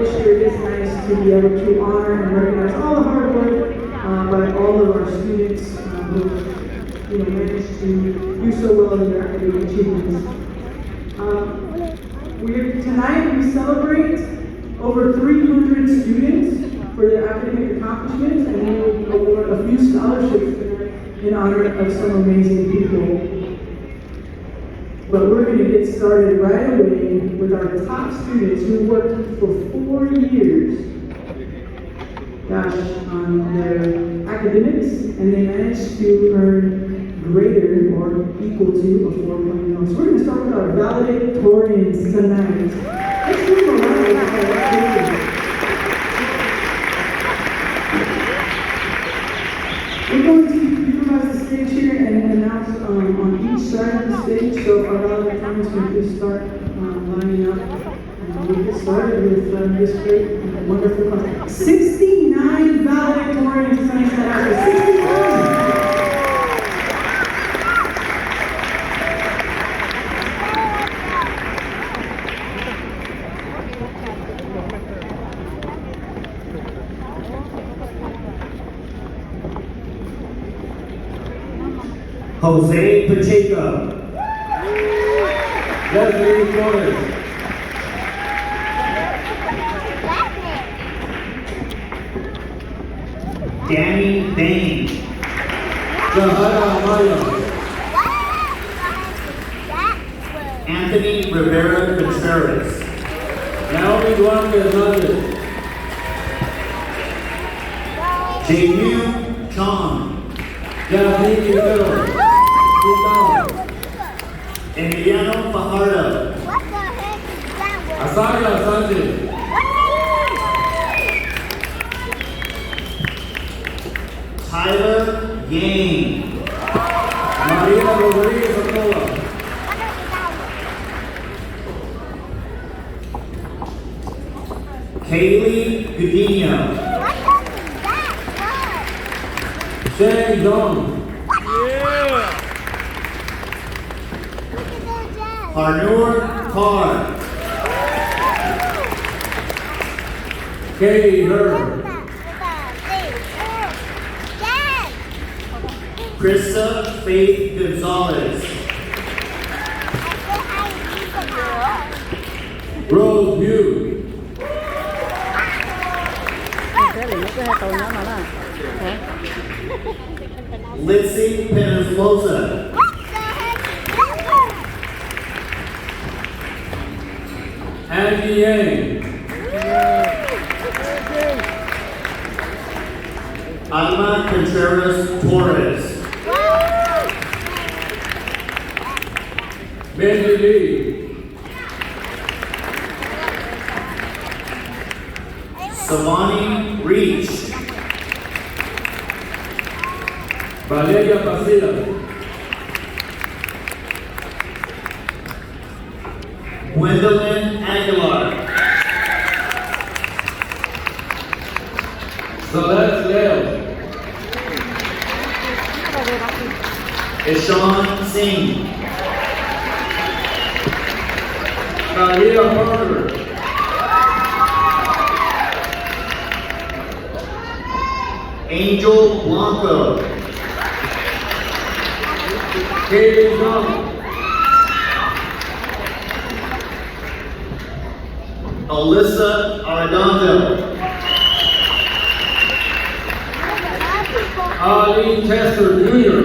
this year it is nice to be able to honor and recognize all the hard work by all of our students who managed to do so well in their academic achievements. Tonight we celebrate over 300 students for their academic accomplishments, and we will award a few scholarships in honor of some amazing people. But we're going to get started right away with our top students who worked for 4 years, on their academics, and they managed to earn greater or equal to a 4.0. So we're going to start with our valedictorians tonight. Let's give them a round of applause. We're going to utilize the stage here and announce on each side of the stage, so our valedictorians can just start lining up. We'll get started with this great and wonderful class. 69 valedictorians in Sunnyside after 69! Jose Pacheco. Leslie Flores. Danny Bain. Jahara Amaya. Anthony Rivera Contreras. Naomi Duarte Hernandez. Jayu Chong. Jasmine Quintero. Emiliano Fajardo. What the heck is that word? Asaria Sanchez. Tyler Yang. Maria Rodriguez Acola. Kaylee Gudino. What the heck is that word? Shane Dong. Harnoor Carr. Katie Herb. Krista Faith Gonzalez. Rose Mew. Lindsay Penizlosa. Angie Yang. Alma Contreras Torres. Benji Lee. Savani Reach. Valeria Pasilla. Gwendolyn Aguilar. Celeste Leo. Ishan Singh. Maria Parker. Angel Blanco. Katie Young. Alyssa Arredondo. Ali Tester Jr.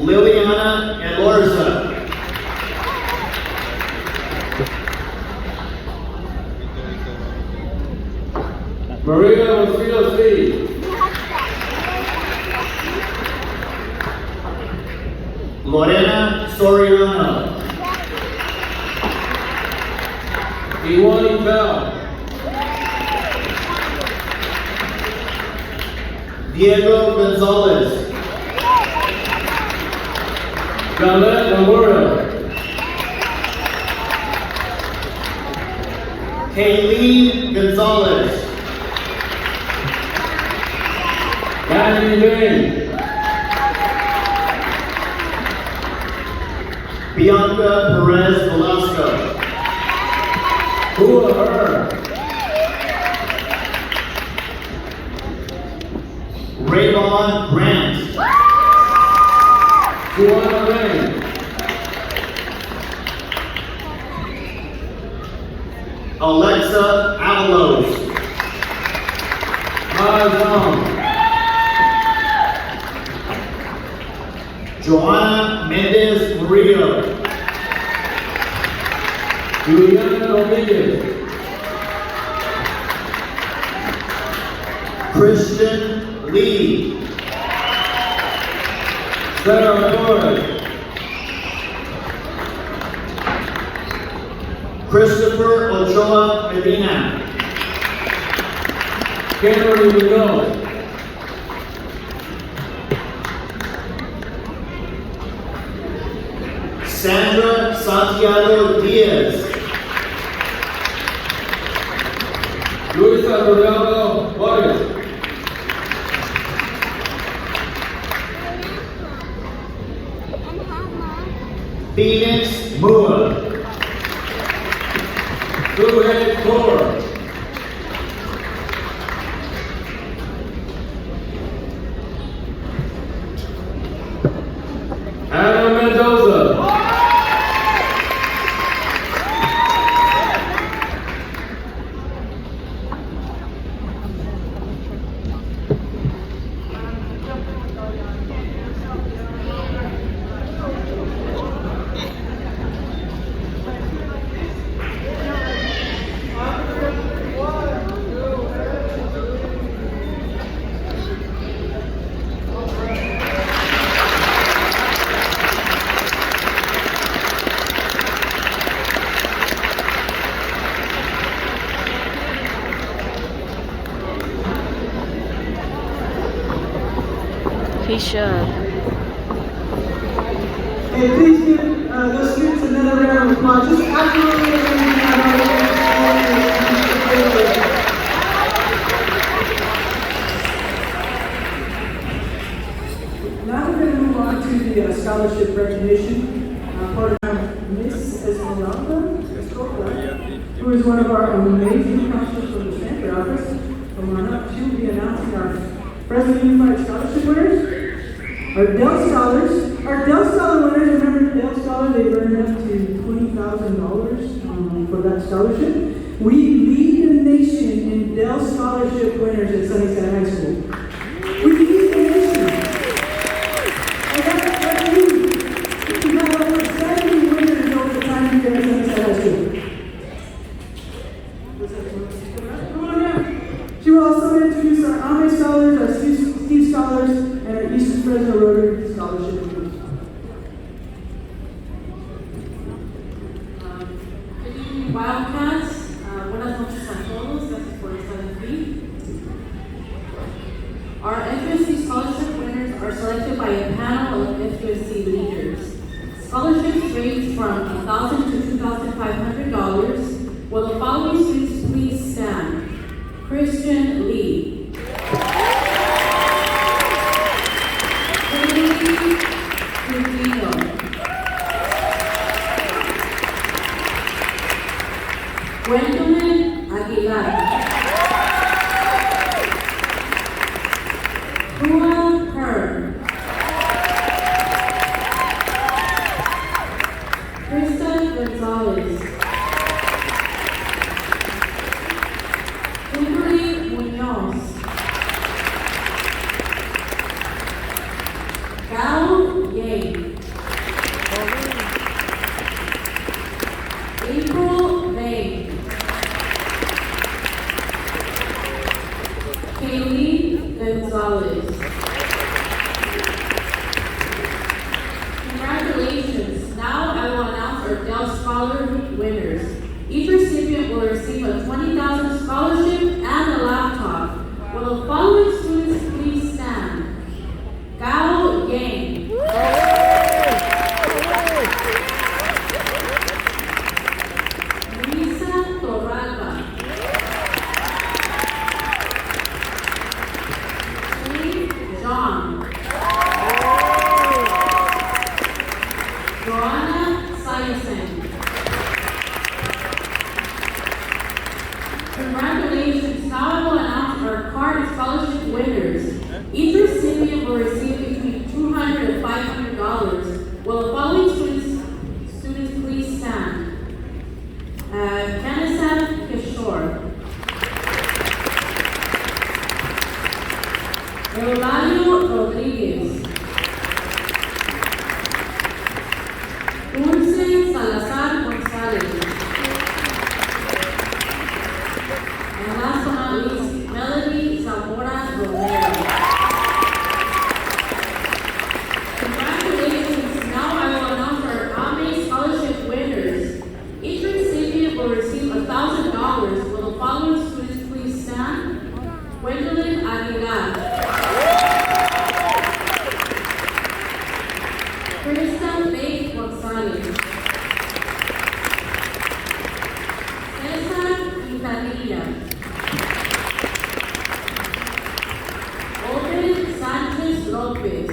Liliana Elorza. Maria Rocío C. Lorena Soriano. Iwani Bell. Diego Gonzalez. Galette Laura. Kayleen Gonzalez. Annie Lane. Bianca Perez Juana Ray. Alexa Avalos. Mazam. Joanna Mendez Murillo. Juliana Dominguez. Christian Lee. Sarah Torres. Christopher Ochoa Medina. Kimberly Munoz. Sandra Santiago Diaz. Luisa Rodrigo Vargas. Phoenix Mua. Suhead Kaur. Anna Mendoza. He should. Hey, please give those students another round of applause. Just absolutely amazing. Now we're going to move on to the scholarship recognition. Part of Miss Esmeralda, who is one of our amazing counselors from the Stanford office. Come on up. She will be announcing our President Unified Scholarship winners. Our Dell Scholars. Our Dell Scholar winners, remember Dell Scholar, they earned up to $20,000 for that scholarship. We lead the nation in Dell Scholarship winners at Sunnyside High School. We lead the nation. And that's huge. We have over 70 winners over the time here at Sunnyside High School. Come on now. She will also introduce our Ame Scholars, our Steve Scholars, and our Eastern Fresno Rotary Scholarship winners. Wildcats, buenas noches a todos, gracias por estar aquí. Our FUSC scholarship winners are selected by a panel of FUSC leaders. Scholarships range from $1,000 to $2,500. Will the following students please stand? Christian Lee. Gwendolyn Aguilar. Hua Hearn. Krista Gonzalez. Kimberly Munoz. Gao Yang. April May. Kaylee Gonzalez. Congratulations. Now I will announce our Dell Scholar winners. Each recipient will receive a $20,000 scholarship and a laptop. Will the following students please stand? Gao Yang. Congratulations. Now I will announce our card scholarship winners. Each recipient will receive between $200 and $500. Padilla. Olden Sanchez Lopez.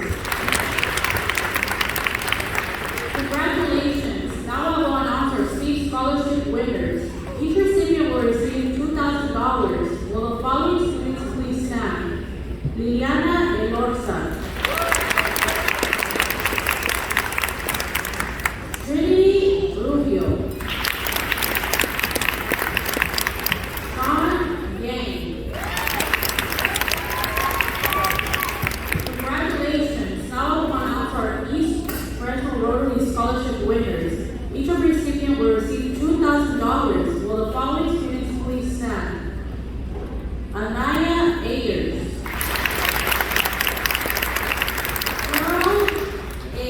Congratulations. Now I will announce our state scholarship winners. Each recipient will receive $2,000. Will the following students please stand? Liliana Elorza. Trinity Rubio. Sean Yang. Congratulations. Now I will announce our East Fresno Rotary Scholarship winners. Each of the recipients will receive $2,000. Will the following students please stand? Anaya Ayers. Carl A.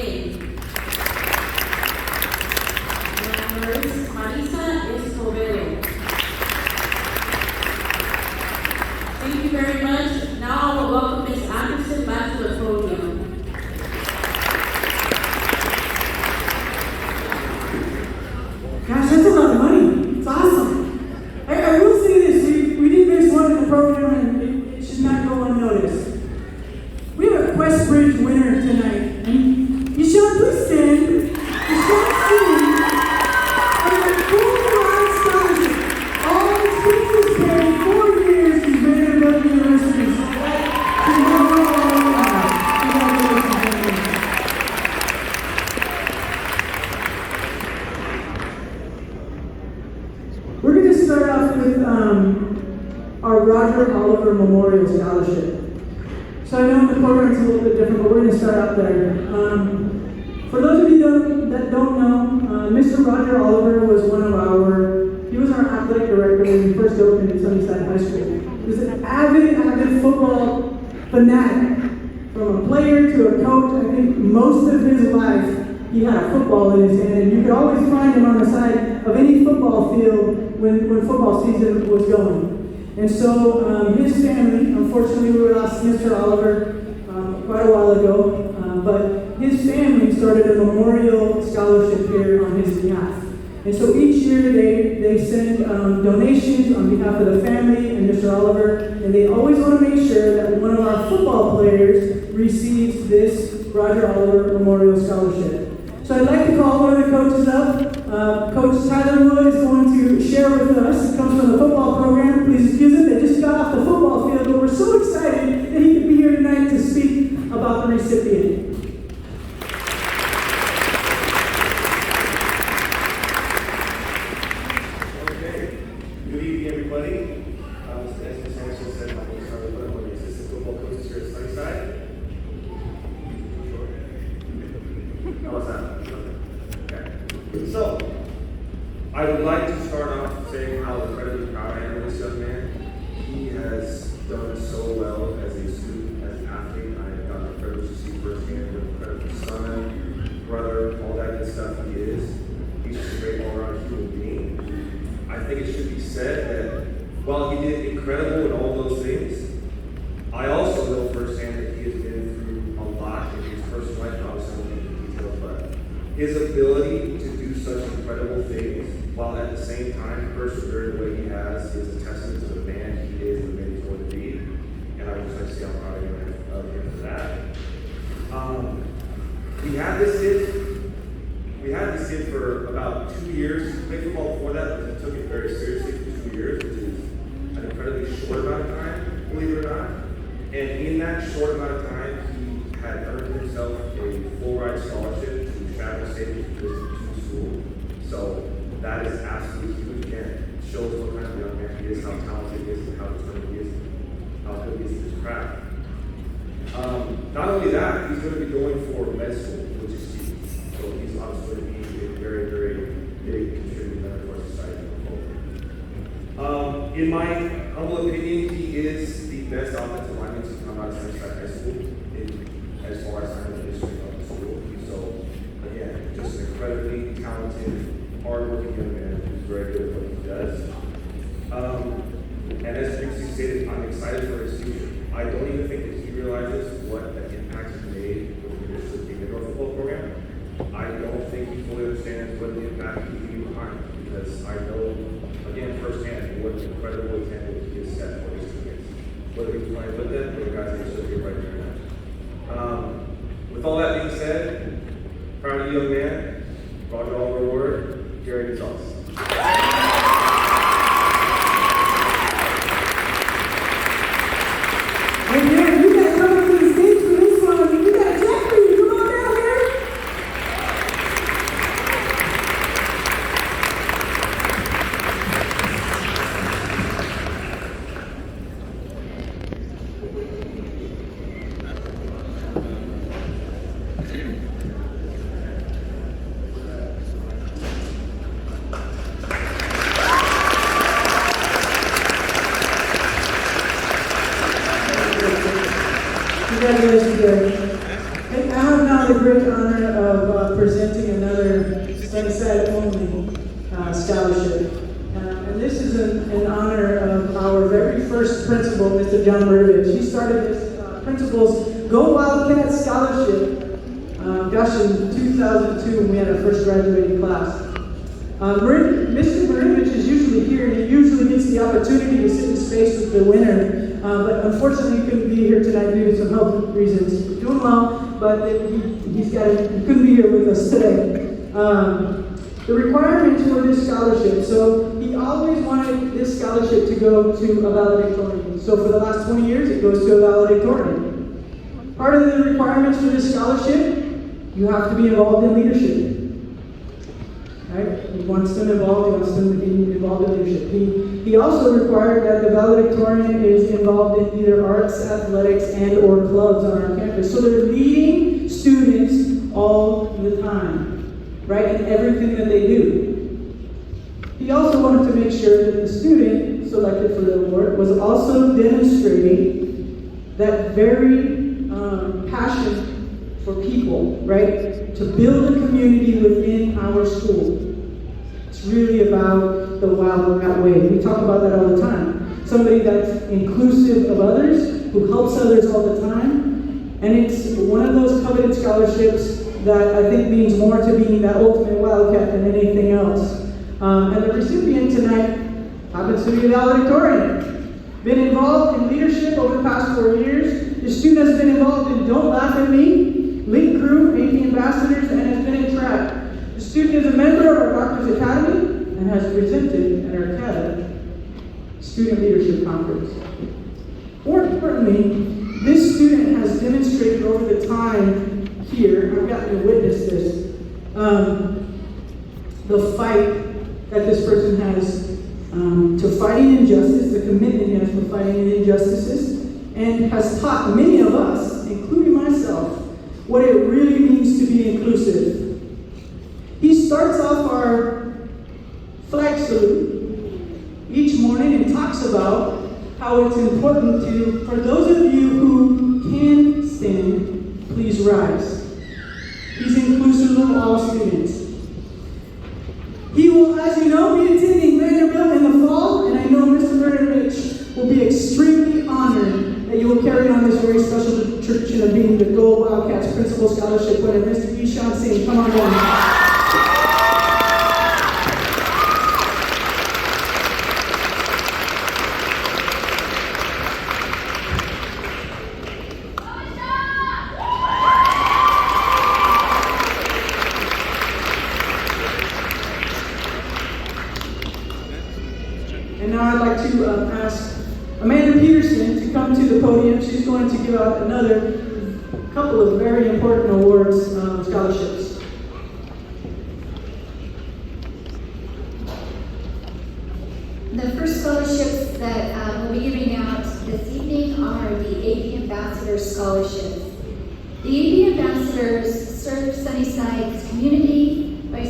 Marisa Escobedo. Thank you very much. Now I will welcome Ms. Anderson back to the podium. Gosh, that's a lot of money. It's awesome. I will say this, we did miss one in the program and it should not go unnoticed. We have a Quest Bridge winner tonight. And Yeshua, please stand. Yeshua, stand. And a full-ride scholarship. All expenses paid, 4 years to Vanderbilt University. We're going to start off with our Roger Oliver Memorial Scholarship. So I know the program's a little bit different, but we're going to start out there. For those of you that don't know, Mr. Roger Oliver was he was our athletic director when we first opened at Sunnyside High School. He was an avid football fanatic. From a player to a coach, I think most of his life he had a football in his hand, and you could always find him on the side of any football field when football season was going. And so his family, unfortunately we lost Mr. Oliver quite a while ago, but his family started a memorial scholarship here on his behalf. And so each year they send donations on behalf of the family and Mr. Oliver, and they always want to make sure that one of our football players receives this Roger Oliver Memorial Scholarship. So I'd like to call one of the coaches up. Coach Tyler Wood is going to share with us. He comes from the football program. Please excuse him. They just got off the football field, but we're so excited that he could be here tonight to speak about the recipient. Okay. Good evening, everybody. As Ms. Anderson said, my name is Tyler Wood. I'm one of the assistant football coaches here at Sunnyside. How was that? Okay. So, I would like to start off saying how incredibly proud I am of this young man. He has done so well as a student, as an athlete. I have gotten the privilege to see firsthand what an incredible son, brother, all that good stuff he is. He's just a great all-around human being. I think it should be said that while he did incredible in all those things, I also know firsthand that he has been through a lot in his personal life, obviously I won't get into details, but his ability to do such incredible things while at the same time persevering the way he has is a testament to the man he is and the man he's going to be. And I would just like to say I'm proud of him for that. We had this kid for about 2 years. He played football before that, but he took it very seriously for 2 years, which is an incredibly short amount of time, believe it or not. And in that short amount of time, he had earned himself a full-ride scholarship to Travel State to school. So that is absolutely huge. Again, it shows what kind of young man he is, how talented he is, and how determined he is, how good he is in his craft. Not only that, he's going to be going for med school, which is huge. So he's obviously going to be a very, very big contributing member to our society going forward. In my humble opinion, he is the best offensive lineman to come out of Sunnyside High School as far as I'm in the history of the school. So again, just an incredibly talented, hardworking young man who's very good at what he does. And as previously stated, I'm excited for his future. I don't even think that he realizes what an impact he made with the initial team in our football program. I don't think he fully understands what the impact he can leave behind, because I know, again, firsthand what an incredible incredible example that he has set for his teammates, whether he's playing with them or the guys that are still here right now. With all that being said, proud of you, young man. Roger all reward. Gary Gonzalez. And man, you guys come up to the stage for this one. We got a check for you. Come on down here. Congratulations, Gary. And I have now the great honor of presenting another Sunnyside only scholarship. And this is in honor of our very first principal, Mr. John Maravich. He started this principal's Go Wildcat Scholarship, in 2002 when we had our first graduating class. Mr. Maravich is usually here, and he usually gets the opportunity to sit in space with the winner. But unfortunately, he couldn't be here tonight due to some health reasons. He's doing well, but he couldn't be here with us today. The requirements for this scholarship. So he always wanted this scholarship to go to a valedictorian. So for the last 20 years, it goes to a valedictorian. Part of the requirements for this scholarship, you have to be involved in leadership. Right? He wants them involved, he wants them to be involved in leadership. He also required that the valedictorian is involved in either arts, athletics, and or clubs on our campus. So they're leading students all the time, right, in everything that they do. He also wanted to make sure that the student selected for the award was also demonstrating that very passion for people, right, to build a community within our school. It's really about the Wildcat Way. We talk about that all the time. Somebody that's inclusive of others, who helps others all the time. And it's one of those coveted scholarships that I think means more to being that ultimate Wildcat than anything else. And the recipient tonight happens to be a valedictorian. Been involved in leadership over the past 4 years. The student has been involved in Don't Laugh at Me, Link Crew, AP Ambassadors, and has been in track. The student is a member of our Doctors Academy and has presented at our CADA Student Leadership Conference. More importantly, this student has demonstrated over the time here, I've gotten to witness this, the fight that this person has to fighting injustice, the commitment he has for fighting injustices, and has taught many of us, including myself, what it really means to be inclusive. He starts off our flag salute each morning and talks about how it's important to, for those of you who can stand, please rise. He's inclusive of all students. He will, as you know, be attending Vanderbilt in the fall, and I know Mr. Maravich will be extremely honored that you will carry on this very special tradition of being the Go Wildcats Principal Scholarship winner. Mr. Ishan Singh, come on down. And now I'd like to ask Amanda Peterson to come to the podium. She's going to give out another couple of very important awards, scholarships. The first scholarships that we'll be giving out this evening are the AP Ambassador Scholarships. The AP Ambassadors serve Sunnyside's community by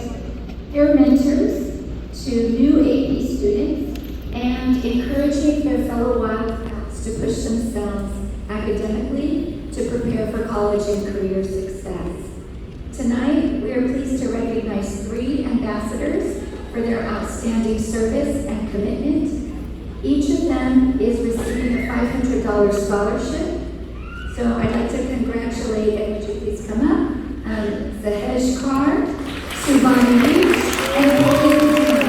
their mentors to new AP students and encouraging their fellow Wildcats to push themselves academically to prepare for college and career success. Tonight, we are pleased to recognize 3 ambassadors for their outstanding service and commitment. Each of them is receiving a $500 scholarship. So I'd like to congratulate, and would you please come up, Zahesh Kar, Subhani Reach, and Polly Dillon.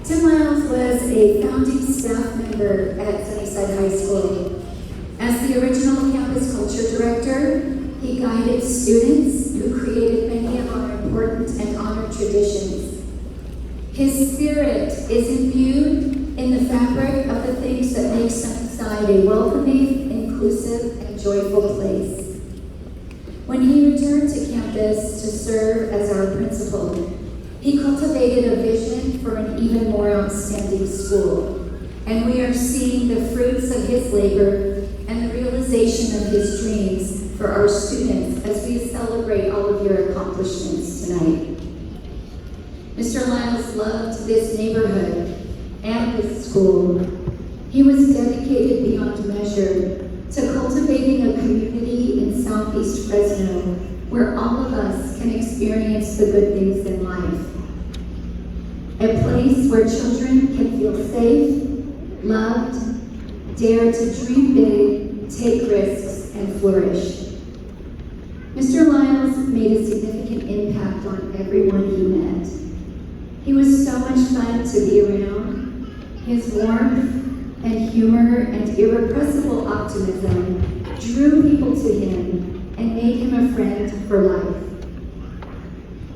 Tim Lyles was a founding staff member at Sunnyside High School. As the original campus culture director, he guided students who created many of our important and honored traditions. His spirit is imbued in the fabric of the things that make Sunnyside a welcoming, inclusive, and joyful place. When he returned to campus to serve as our principal, he cultivated a vision for an even more outstanding school, and we are seeing the fruits of his labor and the realization of his dreams for our students as we celebrate all of your accomplishments tonight. Mr. Lyles loved this neighborhood and this school. He was dedicated beyond measure to cultivating a community in Southeast Fresno where all of us can experience the good things in life. A place where children can feel safe, loved, dare to dream big, take risks, and flourish. Mr. Lyles made a significant impact on everyone he met. He was so much fun to be around. His warmth and humor and irrepressible optimism drew people to him and made him a friend for life.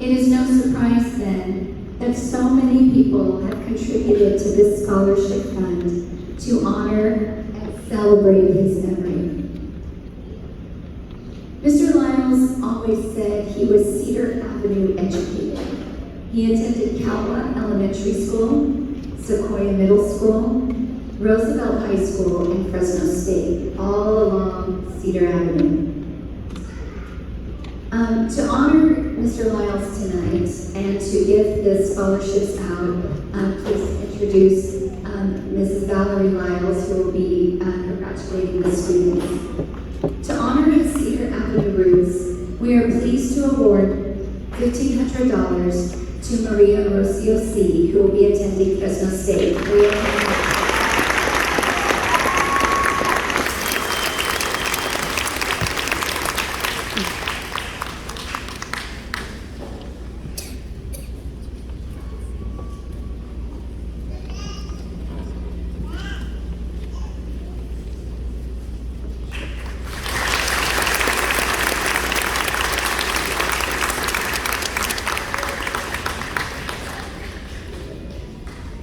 It is no surprise then that so many people have contributed to this scholarship fund to honor and celebrate his memory. Mr. Lyles always said he was Cedar Avenue educated. He attended Calwa Elementary School, Sequoia Middle School, Roosevelt High School, and Fresno State, all along Cedar Avenue. To honor Mr. Lyles tonight and to give the scholarships out, please introduce Mrs. Valerie Lyles, who will be congratulating the students. To honor his Cedar Avenue roots, we are pleased to award $1,500 to Maria Rocio C., who will be attending Fresno State.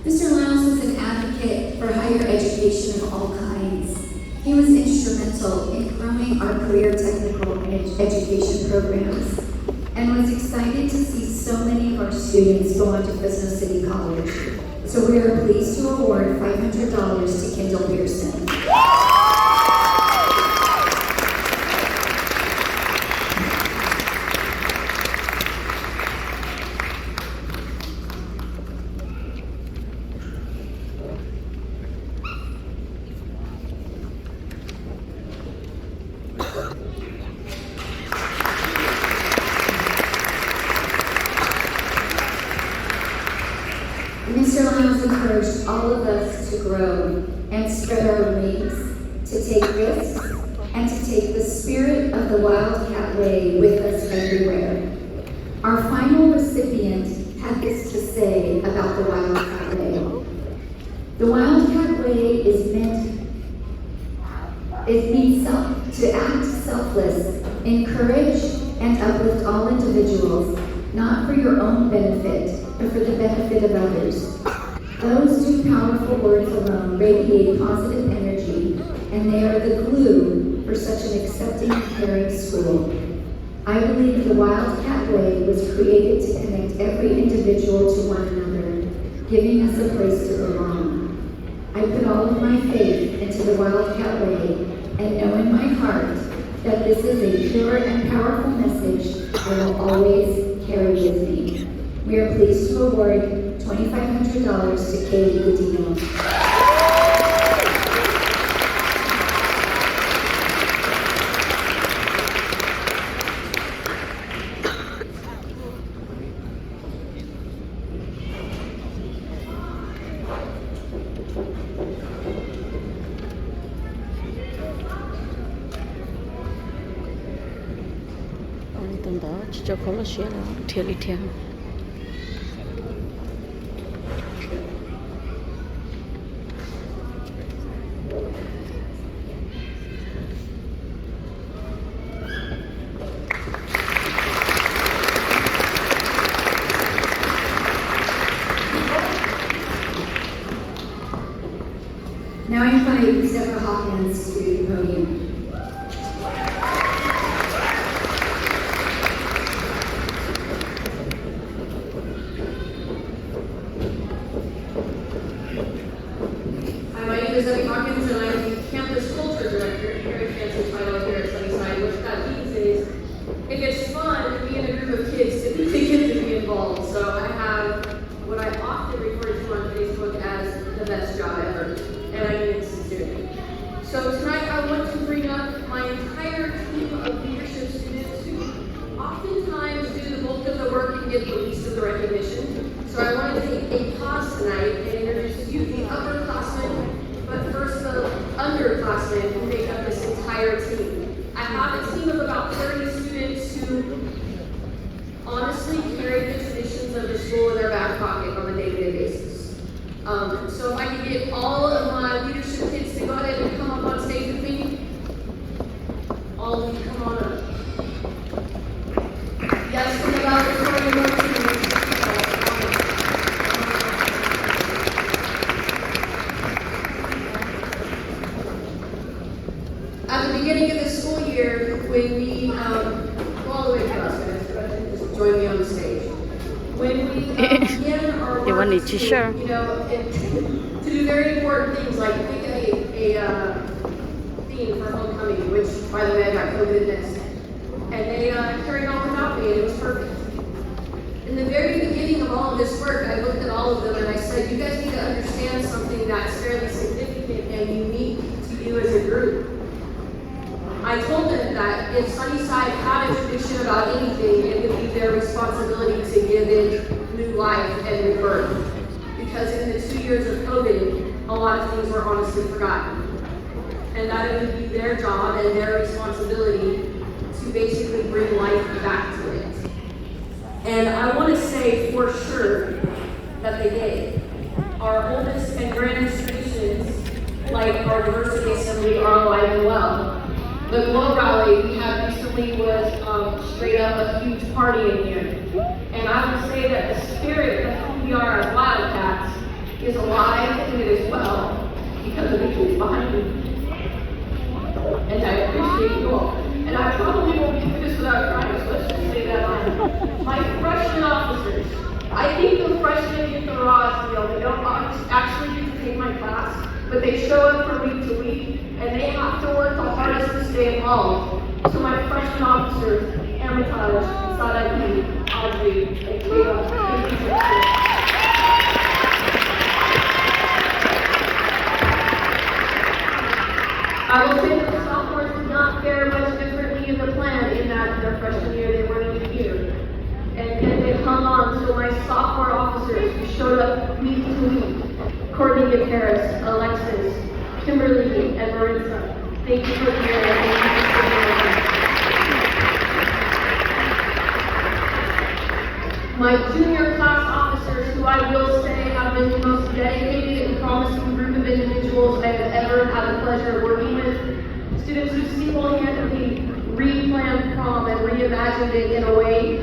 Mr. Lyles was an advocate for higher education of all kinds. He was instrumental in growing our career technical and education programs and was excited to see so many of our students go on to Fresno City College. So we are pleased to award $500 to Kendall Pearson. Mr. Lyles encouraged all of us to grow and spread our wings, to take risks, and to take the spirit of the Wildcat Way with us everywhere. Our final recipient had this to say about the Wildcat Way. The Wildcat Way means to act selfless, encourage, and uplift all individuals, not for your own benefit, but for the benefit of others. Those two powerful words alone radiate positive energy, and they are the glue for such an accepting, caring school. I believe the Wildcat Way was created to connect every individual to one another, giving us a place to belong. I put all of my faith into the Wildcat Way and know in my heart that this is a pure and powerful message I will always carry with me. We are pleased to award $2,500 to Katie Godino. 진짜 걸러시야, 텔리티야. Now I invite Deborah Hawkins to the podium. Hi, my name is Debbie Hawkins, and I'm the campus culture director. Very fancy title here at Sunnyside. What that means is, if it's fun to be in a group of kids, typically get to be involved. So I have what I often refer to on Facebook as the best job ever, and I mean it sincerely. So tonight I want to bring up my entire team of leadership students who oftentimes do the bulk of the work and get the least of the recognition. So I want to take a pause tonight and introduce you, the upperclassmen, but first the underclassmen who make up this entire team. I have a team of about 30 students who honestly carry the traditions of the school in their back pocket on a day-to-day basis. So if I could get all of my leadership kids to go ahead and come up on stage with me. All of you, come on up. Yes, from the laboratory of our team. At the beginning of the school year, when we, go all the way across, guys, just join me on the stage. When we began our work You want a to, t-shirt? you know, and to do very important things like pick a theme for homecoming, which, by the way, I got COVID next. And they carried on without me, and it was perfect. In the very beginning of all of this work, I looked at all of them and I said, you guys need to understand something that's fairly significant and unique to you as a group. I told them that if Sunnyside had a tradition about anything, it would be their responsibility to give it new life and new birth. Because in the 2 years of COVID, a lot of things were honestly forgotten. And that it would be their job and their responsibility to basically bring life back to it. And I want to say for sure that they did. Our oldest and grandest traditions, like our diversity assembly, are alive and well. The Glow Rally we had recently was straight up a huge party in here. And I would say that the spirit of who we are as Wildcats is alive and it is well because of the kids behind me. And I appreciate you all. And I probably won't do this without crying, so let's just say that line. My freshman officers, I think the freshmen get the rawest deal. They don't actually get to take my class, but they show up from week to week, and they have to work the hardest to stay involved. So my freshman officers, Hermitage, Sadaki, Audrey, and Kayla, thank you so much. I will say that the sophomores did not fare much differently in the plan in that their freshman year they weren't even here. And they hung on, so my sophomore officers who showed up week to week, Courtney Harris, Alexis, Kimberly, and Marissa. Thank you for being here. Thank you for being here. My junior class officers, who I will say have been the most dedicated and promising group of individuals I have ever had the pleasure of working with. Students who single-handedly re-planned prom and reimagined it in a way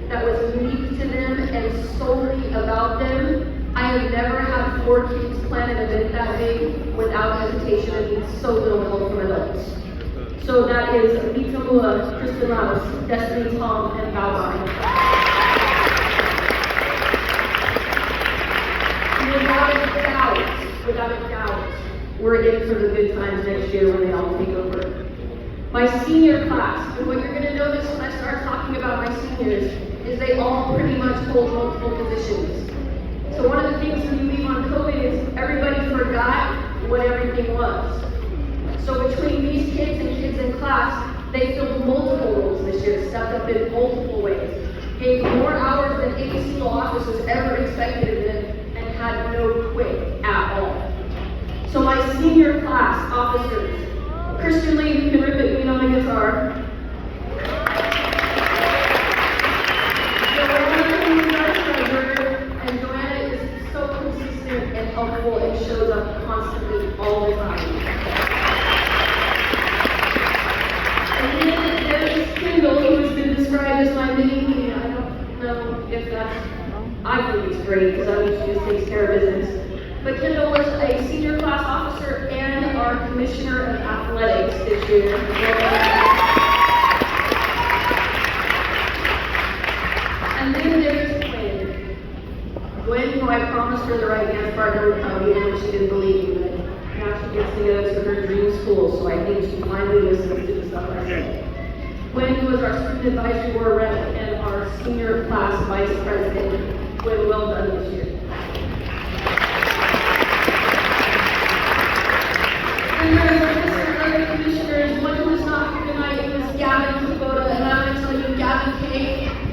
that was unique to them and solely about them. I have never had 4 kids plan an event that big without hesitation and need so little help from adults. So that is Vita Mua, Kristen Rouse, Destiny Tom, and Val. Without a doubt, we're in for the good times next year when they all take over. My senior class, and what you're going to notice when I start talking about my seniors, is they all pretty much hold multiple positions. So one of the things when you leave on COVID is everybody forgot what everything was. So between these kids and kids in class, they filled multiple roles this year, stepped up in multiple ways, gave more hours than any single office was ever expected of them, and had no quit at all. So my senior class officers, Christian Lee, who can rip it being on the guitar, Joanna, who is our treasurer, and Joanna is so consistent and helpful and shows up constantly all the time. And then there's Kendall, who has been described as my mini-me. I don't know if that's, I think it's great because I mean she just takes care of business. But Kendall was a senior class officer Commissioner of Athletics this year. And then there's Gwen. Gwen, who I promised her the right dance partner would come even when she didn't believe me, but now she gets to go to her dream school, so I think she finally listens to the stuff I say. Gwen, who is our student advisory board rep and our senior class vice president. Gwen, well done this year. And then there's other commissioners. One who is not here tonight is Gavin Kubota, and I'm going to tell you, Gavin K.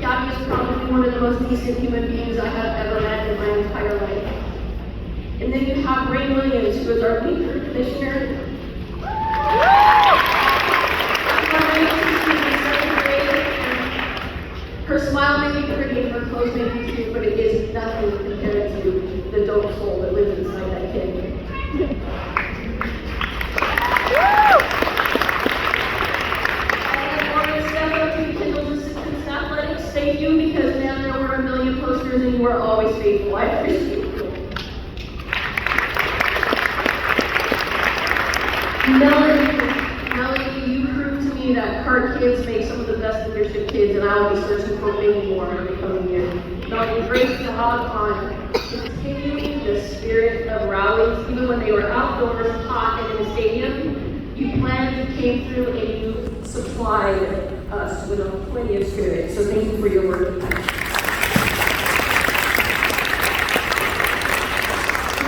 Gavin is probably one of the most decent human beings I have ever met in my entire life. And then you have Ray Williams, who is our lead commissioner. Her smile may be pretty and her clothes may be cute, but it is nothing compared to the dope soul that lives inside that kid. Thank you, because man, there were a million posters and you were always faithful. I appreciate you. Melody, you proved to me that CART kids make some of the best leadership kids, and I will be searching for many more in the coming year. Melody, great job on continuing the spirit of rallies, even when they were outdoors, hot, and in the stadium. You planned, you came through, and you supplied us with plenty of spirit. So thank you for your work.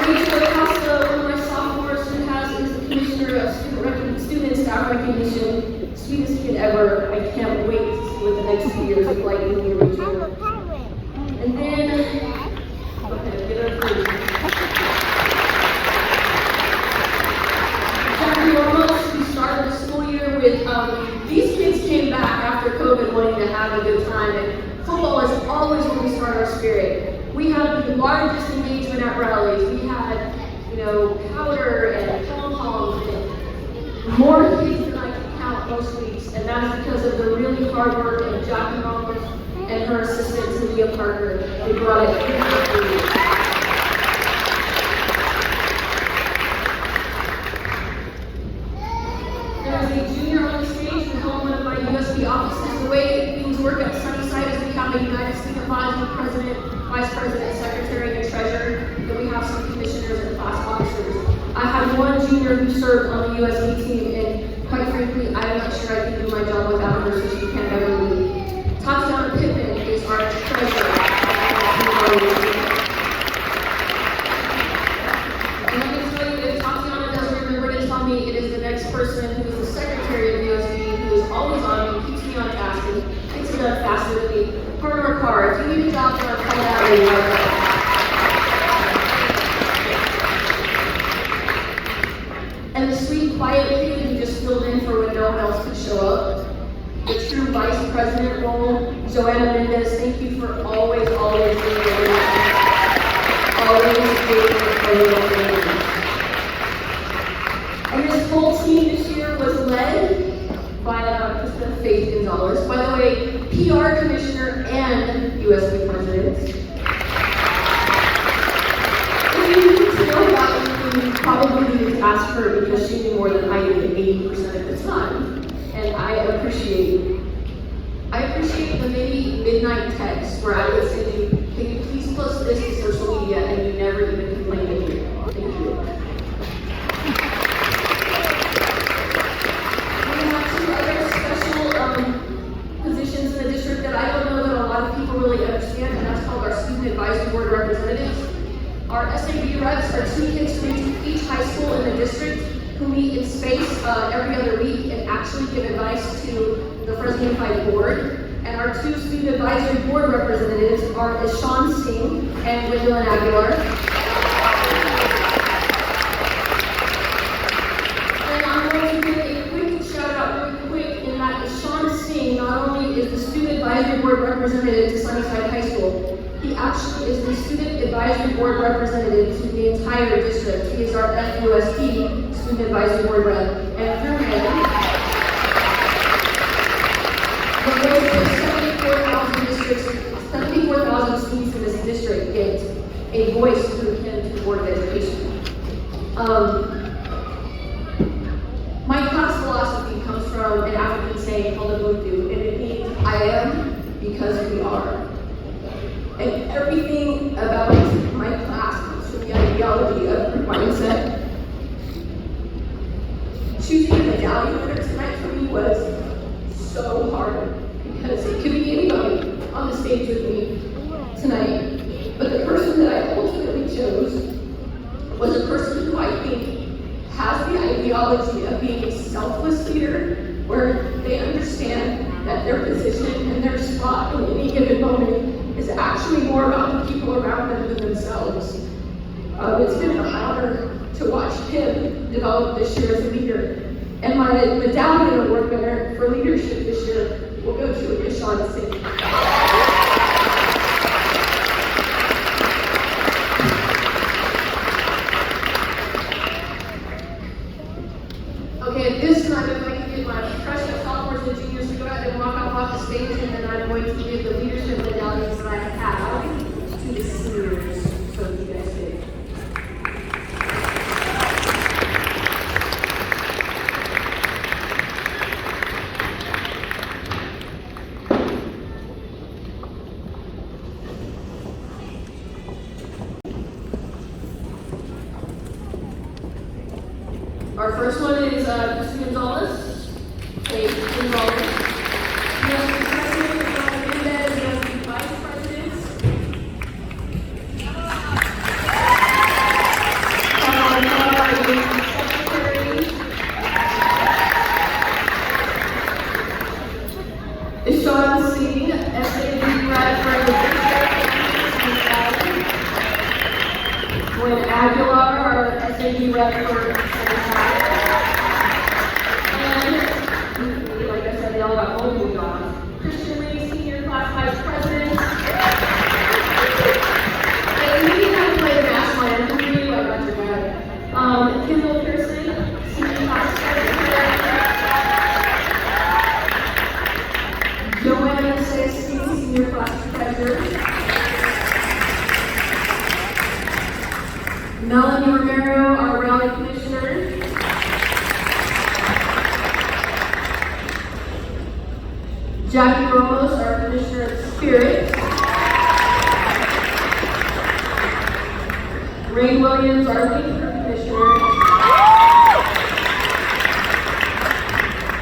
Rachel Acosta, one of my sophomores who is the commissioner of student and staff recognition. Sweetest kid ever. I can't wait to see what the next 2 years look like with you, Rachel. And then, okay, get her free. Jackie Ramos, who started the school year with, these kids came back after COVID wanting to have a good time, and football is always when we start our spirit. We had the largest engagement at rallies. We had, powder and pom-poms and more kids than I can count most weeks, and that's because of the really hard work of Jackie Ramos and her assistant, Cynthia Parker. They brought it here. Offices. The way things work at Sunnyside is we have a United Student Advisor, president, vice president, secretary, and treasurer. Then we have some commissioners and class officers. I have one junior who served on the USB team, and quite frankly, I'm not sure I can do my job without her, so she can't ever leave. Tatiana Pittman is our treasurer. And let me tell you, if Tatiana doesn't remember to tell me, it is the next person who is the secretary of the USB, who is always on me, on task, and gets it done faster than me. Her in our car. If you need a job done, call that lady right now. And the sweet, quiet kid who just filled in for when no one else could show up. The true vice president role, Joanna Mendez, thank you for always being there. Always being there. And this whole team this year was led by Faith Gonzalez. By the way, PR commissioner and USB president. If you need to know about anything, you probably need to ask her because she knew more than I did 80% of the time. And I appreciate the maybe midnight text where I would say to you, can you please post this to social media, and you never even complained to me. Thank you. Positions in the district that I don't know that a lot of people really understand, and that's called our student advisory board representatives. Our SAB reps are 2 kids from each high school in the district who meet in space every other week and actually give advice to the Fresno Unified Board. And our 2 student advisory board representatives are Sean Singh and Gwendolyn Aguilar. And I'm going to give a quick shout out really quick in that Sean Singh not only is the student advisory board representative to Sunnyside High School, he actually is the student advisory board representative to the entire district. He is our FUSD student advisory board rep. And through him, the most of 74,000 students in this district get a voice through him to the Board of Education. was a person who I think has the ideology of being a selfless leader, where they understand that their position and their spot in any given moment is actually more about the people around them than themselves. It's been an honor to watch him develop this year as a leader. And my medallion award winner for leadership this year will go to Ishan Singh. Okay, at this time, if I can get my freshmen, sophomores, and juniors to go ahead and walk off the stage, and then I'm going to give the leadership medallions that I have to the seniors. So you guys did. Our first one is Mr. Gonzalez. Paige Gonzalez. We have the president of Dr. Mendez, we have the vice presidents. Secretary. Ishan Singh, SAD grad for the Gwen Aguilar, our SAD rep for like I said, they all got multiple jobs. Christian Lee, senior class vice president. And we didn't have to play the mastermind for you, I got your back. Kendall Pearson, senior class secretary. Joanna Stacey, senior class treasurer. Melanie Romero, our rally commissioner. Jackie Ramos, our Commissioner of Spirit. Ray Williams, our Leader Commissioner.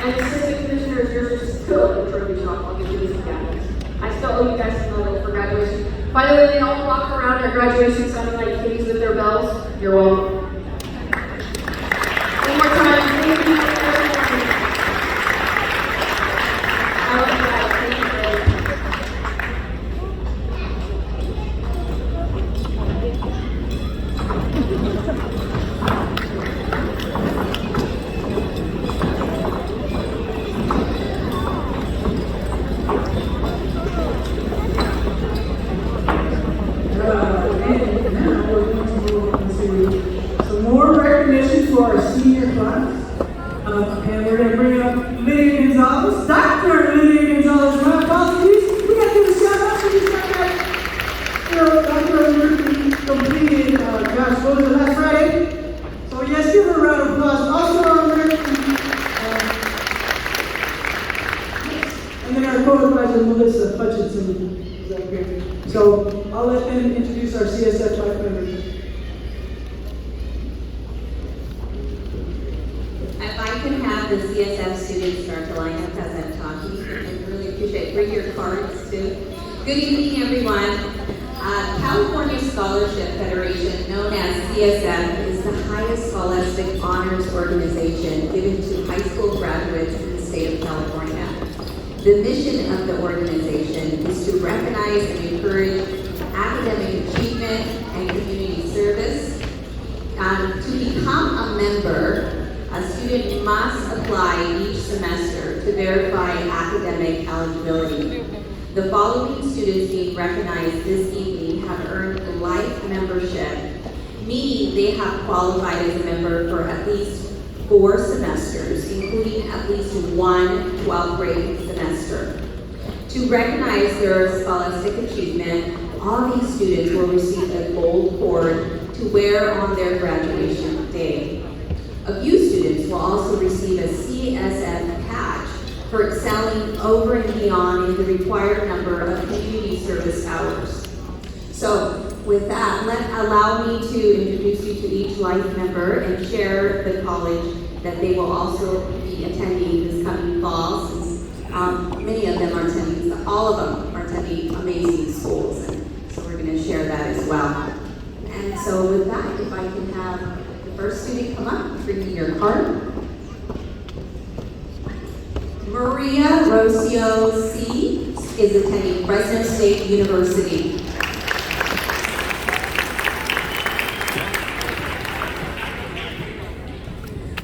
And the Assistant Commissioner is yours still in the trophy shop. I'll give you this again. I still owe you guys some medal for graduation. By the way, they all walk around at graduation sounding like kitties with their bells. You're welcome. One more time, thank you. For our senior class, and we're going to bring up Lydia Gonzalez, Dr. Lydia Gonzalez. Round of applause, please. We got to give a shout out to these guys. Dr. Murphy completed, gosh, what was it, last Friday? So yes, give her a round of applause. Also, and then our co-advisor Melissa Hutchinson is up here. So I'll let them introduce our CSF life members. Have the CSF students start to line up as I'm talking. I really appreciate it. Bring your cards too. Good evening, everyone. California Scholarship Federation, known as CSF, is the highest scholastic honors organization given to high school graduates in the state of California. The mission of the organization is to recognize and encourage academic achievement and community service. To become a member, a student must apply each semester to verify academic eligibility. The following students being recognized this evening have earned life membership, meaning they have qualified as a member for at least 4 semesters, including at least one 12th grade semester. To recognize their scholastic achievement, all these students will receive a gold cord to wear on their graduation day. A few students will also receive a CSF patch for excelling over and beyond in the required number of community service hours. So with that, allow me to introduce you to each life member and share the college that they will also be attending this coming fall, since many of them are attending, all of them are attending amazing schools, and so we're going to share that as well. And So with that, if I can have the first student come up, bring me your card. Maria Rocio C. is attending Fresno State University.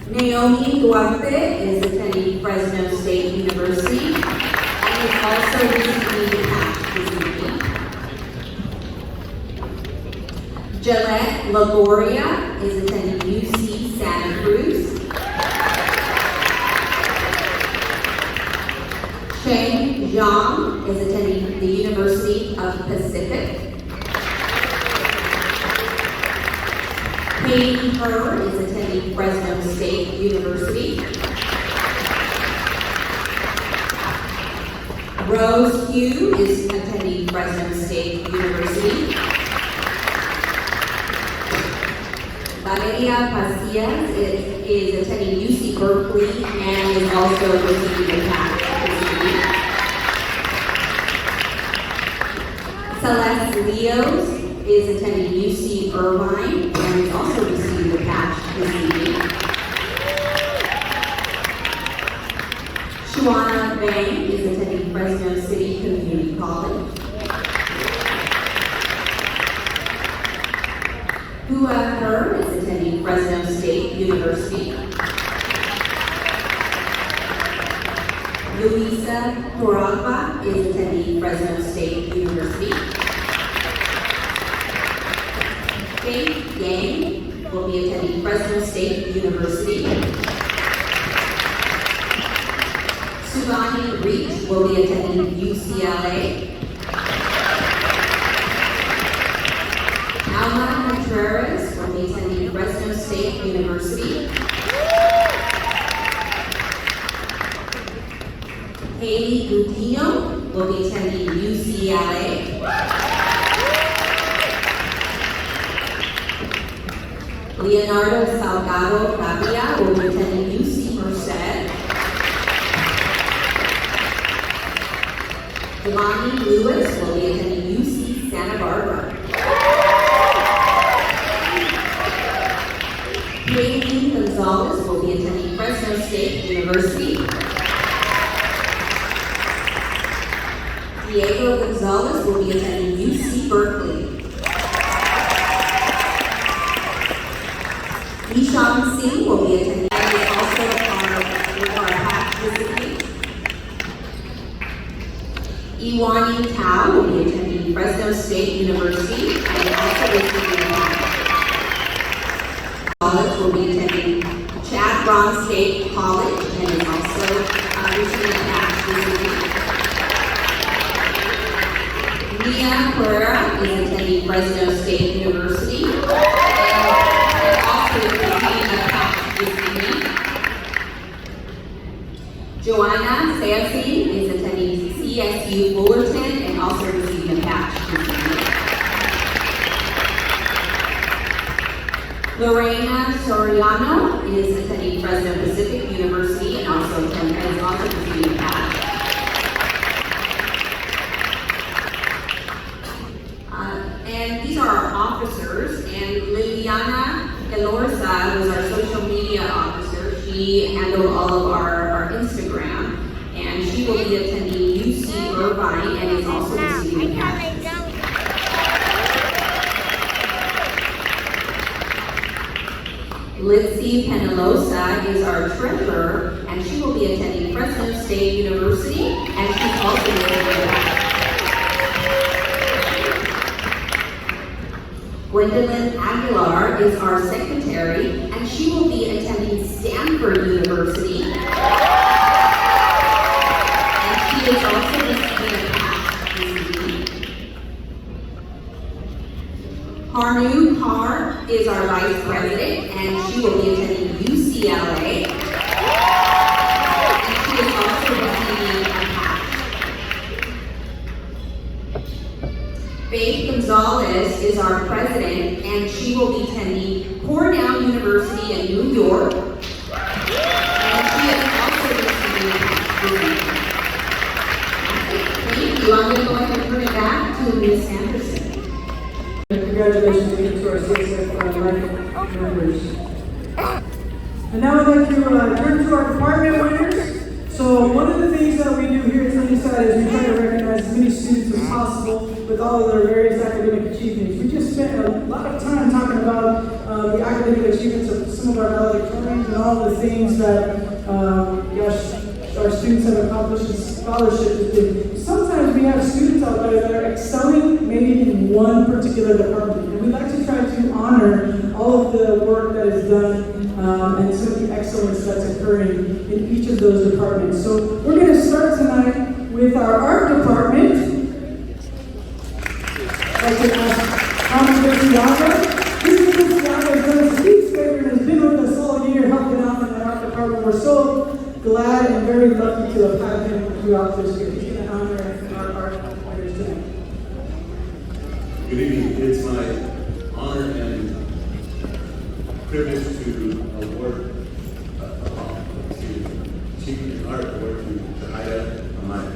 Naomi Duarte is attending Fresno State University and is also receiving the patch this evening. Gillette Lagoria is attending UC Santa Cruz. Sheng Zhang is attending the University of Pacific. Katie Herr is attending Fresno State University. Rose Hugh is attending Fresno State University. Valeria Pasillas is attending UC Berkeley and is also receiving a patch this week. Celeste Leos is attending UC Irvine and is also receiving a patch this evening. Shuana Bang is attending Fresno City Community College. Hua Her is attending Fresno State University. Luisa Toragba is attending Fresno State University. Faith Yang will be attending Fresno State University. Subhani Reach will be attending UCLA. Alma Contreras will be attending Fresno State University. Haley Gudino will be attending UCLA. Leonardo Salgado Gavia will be attending UC Merced. Devani Lewis will be attending UC Santa Barbara. Peyton Gonzalez will be attending Fresno State University. Diego Gonzalez will be attending UC Berkeley. Ishan Singh will be attending and is also with our patch this evening. Iwani Tao will be attending Fresno State University and is also receiving a patch. Will be attending Chad Brown State College and is also receiving a patch this evening. Mia Pereira is attending Fresno State University and also receiving a patch this evening. Joanna Sassy is attending CSU Fullerton and also receiving a patch this evening. Lorena Soriano is attending Fresno Pacific University and also receiving a patch. And these are our officers, and Liliana Elorza was our social media officer. She handled all of our Instagram, and she will be attending UC Irvine and is also receiving a patch. Lindsay Penalosa is our treasurer, and she will be attending Fresno State University, and she's also receiving a patch. Gwendolyn Aguilar is our secretary, and she will be attending Stanford University. And she is also receiving a patch this evening. Harnu Kaur is our vice president, and she will be attending UCLA. And she is also receiving a patch. Faith Gonzalez is our president, and she will be attending Cornell University in New York. And she is also receiving a patch. Thank you. I'm going to go ahead and turn it back to Ms. Anderson. Congratulations again to our 6 life members. And now I'd like to turn to our department winners. So one of the things that we do here at Sunnyside is we try to recognize as many students as possible with all of their various academic achievements. We just spent a lot of time talking about the academic achievements of some of our valedictorians and all the things that our students have accomplished in scholarships. Sometimes we have students out there that are excelling maybe in one particular department, and we like to try to honor all of the work that is done and some of the excellence that's occurring in each of those departments. So we're going to start tonight with our art department. I'd like to ask Thomas Bessiaga. Mr. Bessiaga has done us a huge favor and has been with us all year helping out in the art department. We're so glad and very lucky to have had him throughout this year. He's going to honor our art winners tonight. Good evening. It's my honor and privilege to award Achievement in Art Award to Ida Amaya.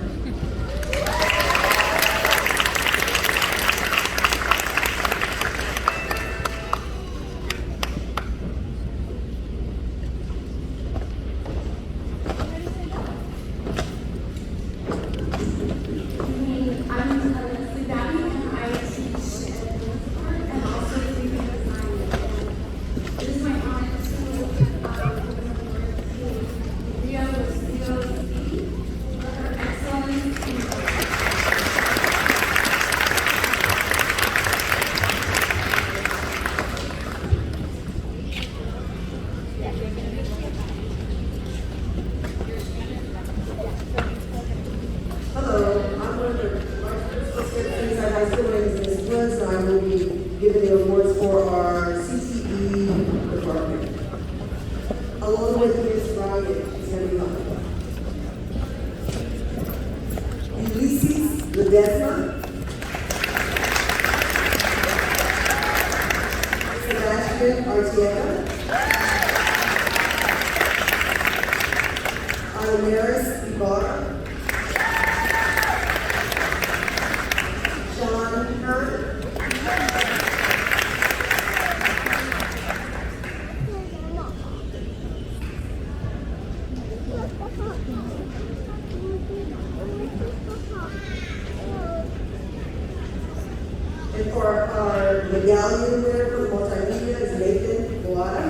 And for our medallion winner for multimedia is Nathan Guada.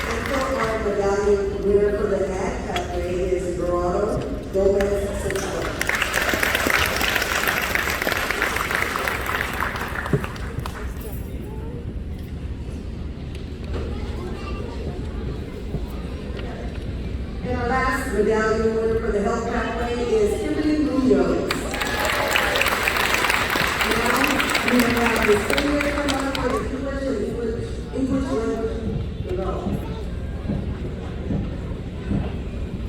And for our medallion winner for the Wildcat Way is Dorado Gomez Santos. And our last medallion winner for the Wildcat Way is Kimberly Munoz. Now, we have the senior promoter for the English and English language development.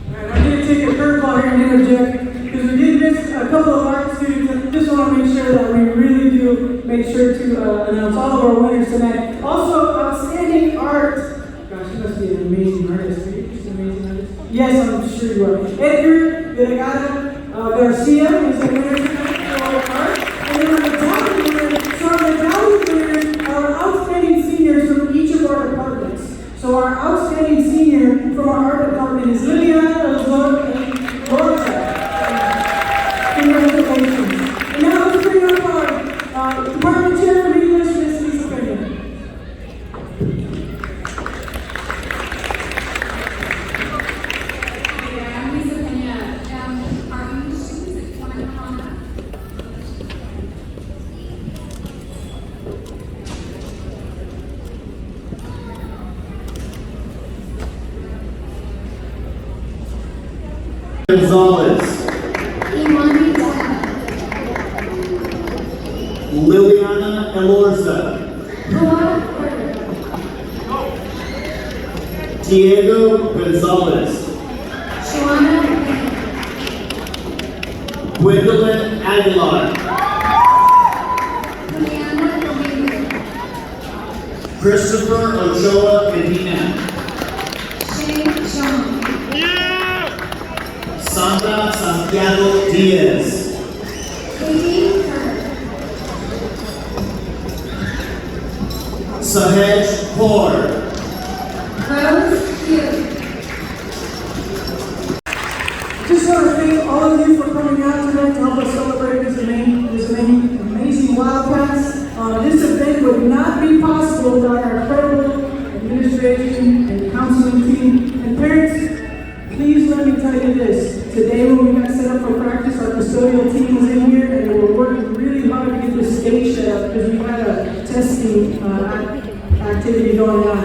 Alright, I'm going to take a curveball here and interject because we did miss a couple of art students. I just want to make sure that we really do make sure to announce all of our winners tonight. Also, outstanding art. Gosh, you must be an amazing artist. Are you just an amazing artist? Yes, I'm sure you are. Edgar Delgado Garcia is the winner tonight for our art. And then our medallion winners, so our medallion winners are outstanding seniors from each of our departments. So our outstanding senior from our art department is Liliana and Loretta. Congratulations. And now let's bring up our department chair of English, Ms. Lisa Pena. I'm Lisa Pena. Our English students, want to come on up? Gonzalez, Imani Dana. Liliana Elorza, Juan Porter. Diego Gonzalez, Joanna Pena. Gwendolyn Aguilar, Juliana Dominguez. Christopher Ochoa Medina, Shane Sean. Sandra Santiago Diaz, Katie Kerr. Sahej Kaur. Rose Hugh. Just want to thank all of you for coming out tonight to help us celebrate this amazing Wildcats. This event would not be possible without our incredible administration and counseling team. And parents, please let me tell you this. Today when we got set up for practice, our custodial team was in here and they were working really hard to get the stage set up because we had a testing activity going on.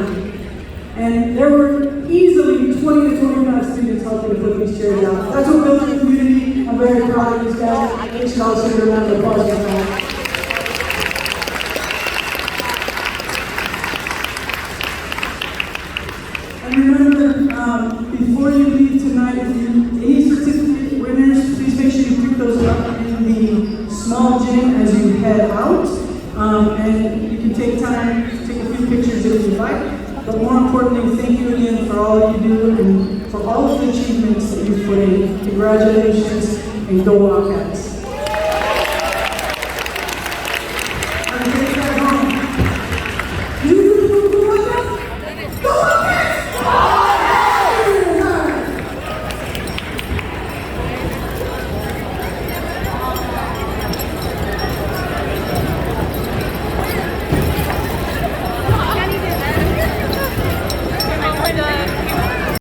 And there were easily 20 to 25 students helping to put these chairs out. That's what builds a community. I'm very proud of these guys. They should all send a round of applause for that. And remember, before you leave tonight, if you any certificate winners, please make sure you pick those up in the small gym as you head out. And you can take time to take a few pictures if you like. But more importantly, thank you again for all that you do and for all of the achievements that you've put in. Congratulations and go Wildcats.